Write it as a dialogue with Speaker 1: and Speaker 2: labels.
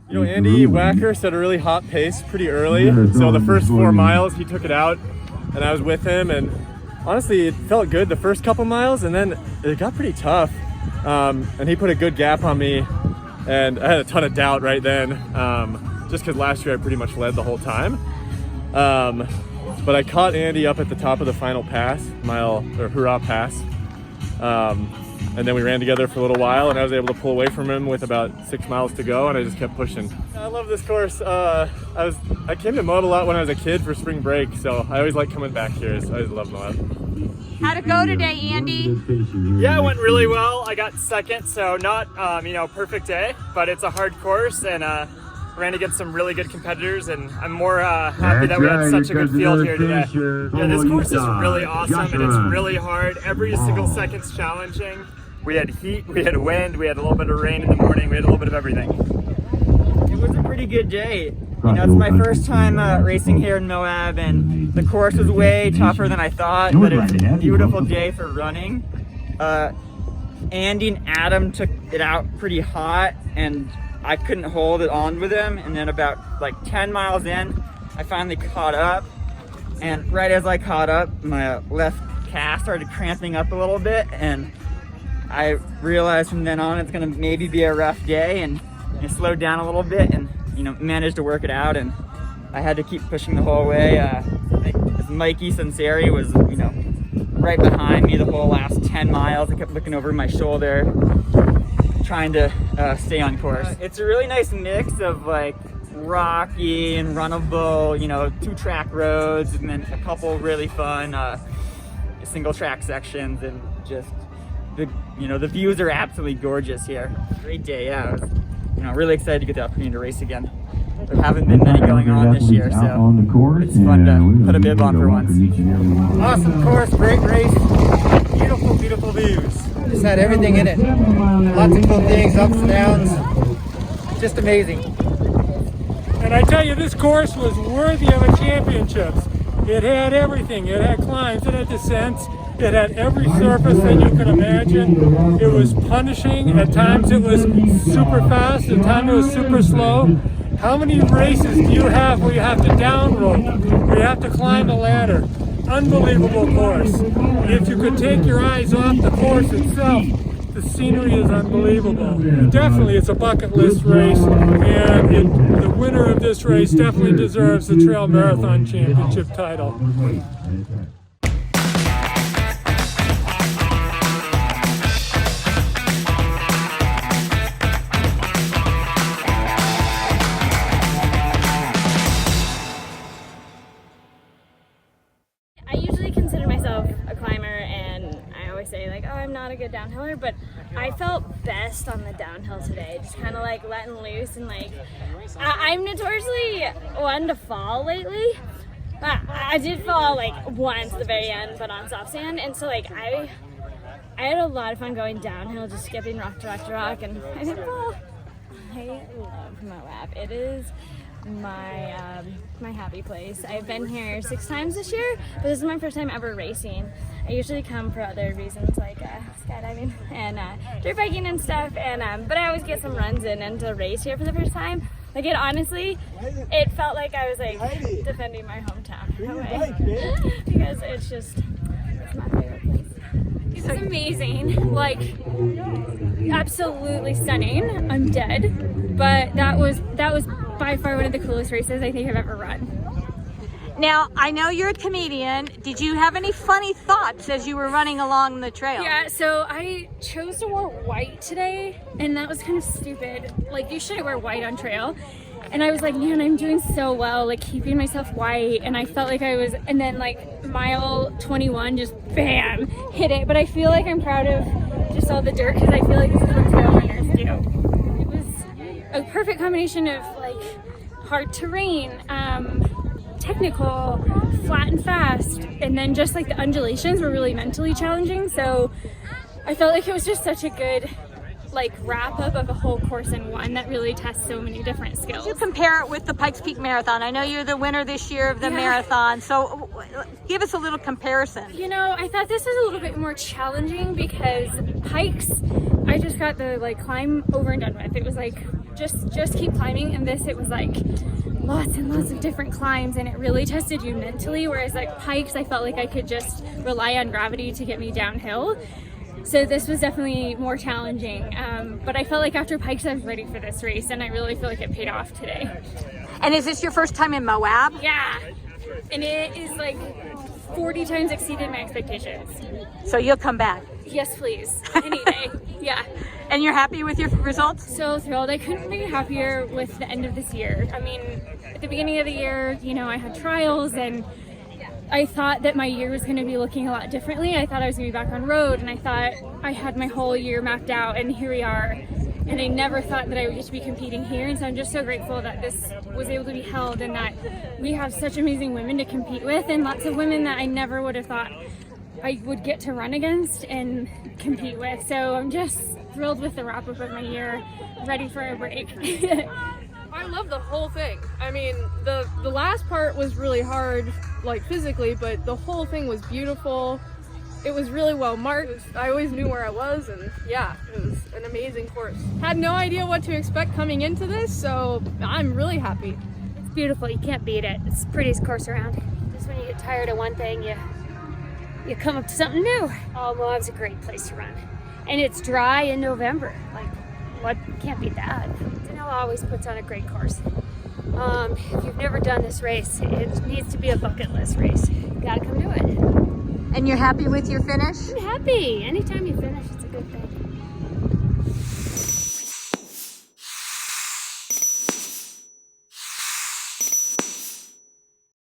Speaker 1: You know, Andy Wacker set a really hot pace pretty early. So the first 4 miles, he took it out and I was with him, and honestly, it felt good the first couple miles, and then it got pretty tough. And he put a good gap on me, and I had a ton of doubt right then, just because last year I pretty much led the whole time. But I caught Andy up at the top of the final pass, Hurrah Pass. And then we ran together for a little while, and I was able to pull away from him with about 6 miles to go, and I just kept pushing. I love this course. I came to Moab a lot when I was a kid for spring break, so I always like coming back here. So I just love Moab.
Speaker 2: How'd it go today, Andy?
Speaker 3: Yeah, it went really well. I got second, so not perfect day, but it's a hard course, and ran against some really good competitors, and I'm more happy that we had such a good field here today. Yeah, this course is really awesome, and it's really hard. Every single second's challenging. We had heat, we had wind, we had a little bit of rain in the morning, we had a little bit of everything.
Speaker 4: It was a pretty good day. You know, it's my first time racing here in Moab, and the course was way tougher than I thought, but it was a beautiful day for running. Andy and Adam took it out pretty hot, and I couldn't hold it on with him, and then about like 10 miles in, I finally caught up, and right as I caught up, my left calf started cramping up a little bit, and I realized from then on it's gonna maybe be a rough day, and I slowed down a little bit, and managed to work it out, and I had to keep pushing the whole way. I think Mikey Senseri was right behind me the whole last 10 miles. I kept looking over my shoulder, trying to stay on course. It's a really nice mix of like rocky and runnable, 2-track roads, and then a couple really fun single track sections, and just the views are absolutely gorgeous here. Great day, yeah. I was, really excited to get the opportunity to race again. There haven't been many going on this year, so it's fun to put a bib on for once.
Speaker 5: Awesome course, great race, beautiful, beautiful views. Just had everything in it. Lots of cool things, ups and downs. Just amazing.
Speaker 6: And I tell you, this course was worthy of a championships. It had everything. It had climbs, it had descents, it had every surface that you could imagine. It was punishing. At times it was super fast, at times it was super slow. How many races do you have where you have to down rope, where you have to climb a ladder? Unbelievable course. If you could take your eyes off the course itself, the scenery is unbelievable. Definitely it's a bucket list race, and the winner of this race definitely deserves the Trail Marathon Championship title.
Speaker 7: I usually consider myself a climber, and I always say like, oh, I'm not a good downhiller, but I felt best on the downhill today, just kind of like letting loose, and like I'm notoriously one to fall lately. I did fall like once at the very end, but on soft sand, and so like I had a lot of fun going downhill, just skipping rock to rock to rock, and I think, well, I love Moab. It is my happy place. I've been here 6 times this year, but this is my first time ever racing. I usually come for other reasons like skydiving and dirt biking and stuff, and but I always get some runs in, and to race here for the first time, like it felt like I was like defending my hometown in a way, because it's my favorite place. It was amazing, like absolutely stunning. I'm dead, but that was by far one of the coolest races I think I've ever run.
Speaker 2: Now, I know you're a comedian. Did you have any funny thoughts as you were running along the trail?
Speaker 7: Yeah, so I chose to wear white today, and that was kind of stupid. Like, you shouldn't wear white on trail. And I was like, man, I'm doing so well, like keeping myself white, and I felt like I was, and then like mile 21 just bam, hit it. But I feel like I'm proud of just all the dirt, because I feel like this is what trail runners do. It was a perfect combination of like hard terrain, technical, flat and fast, and then just like the undulations were really mentally challenging. So I felt like it was just such a good like wrap up of a whole course in one that really tests so many different skills.
Speaker 2: You compare it with the Pikes Peak Marathon. I know you're the winner this year of the marathon, so give us a little comparison.
Speaker 7: You know, I thought this was a little bit more challenging because Pikes, I just got the like climb over and done with. It was like just keep climbing. And this, it was like lots and lots of different climbs, and it really tested you mentally, whereas like pikes, I felt like I could just rely on gravity to get me downhill. So this was definitely more challenging, but I felt like after pikes I was ready for this race, and I really feel like it paid off today.
Speaker 2: And is this your first time in Moab?
Speaker 7: Yeah, and it is like 40 times exceeded my expectations.
Speaker 2: So you'll come back.
Speaker 7: Yes, please, any day. Yeah.
Speaker 2: And you're happy with your results?
Speaker 7: So thrilled. I couldn't be happier with the end of this year. I mean, at the beginning of the year, you know, I had trials, and I thought that my year was going to be looking a lot differently. I thought I was going to be back on road, and I thought I had my whole year mapped out, and here we are. And I never thought that I would get to be competing here, and so I'm just so grateful that this was able to be held, and that we have such amazing women to compete with, and lots of women that I never would have thought I would get to run against and compete with. So I'm just thrilled with the wrap up of my year, ready for a break.
Speaker 8: I love the whole thing. I mean, the last part was really hard, like physically, but the whole thing was beautiful. It was really well marked. I always knew where I was, and yeah, it was an amazing course. Had no idea what to expect coming into this, so I'm really happy.
Speaker 7: It's beautiful. You can't beat it. It's the prettiest course around. Just when you get tired of one thing, you come up to something new. Oh, Moab's a great place to run. And it's dry in November. Like, what can't beat that? Danella always puts on a great course. If you've never done this race, it needs to be a bucket list race. You gotta come do it.
Speaker 2: And you're happy with your finish?
Speaker 7: I'm happy. Anytime you finish, it's a good thing.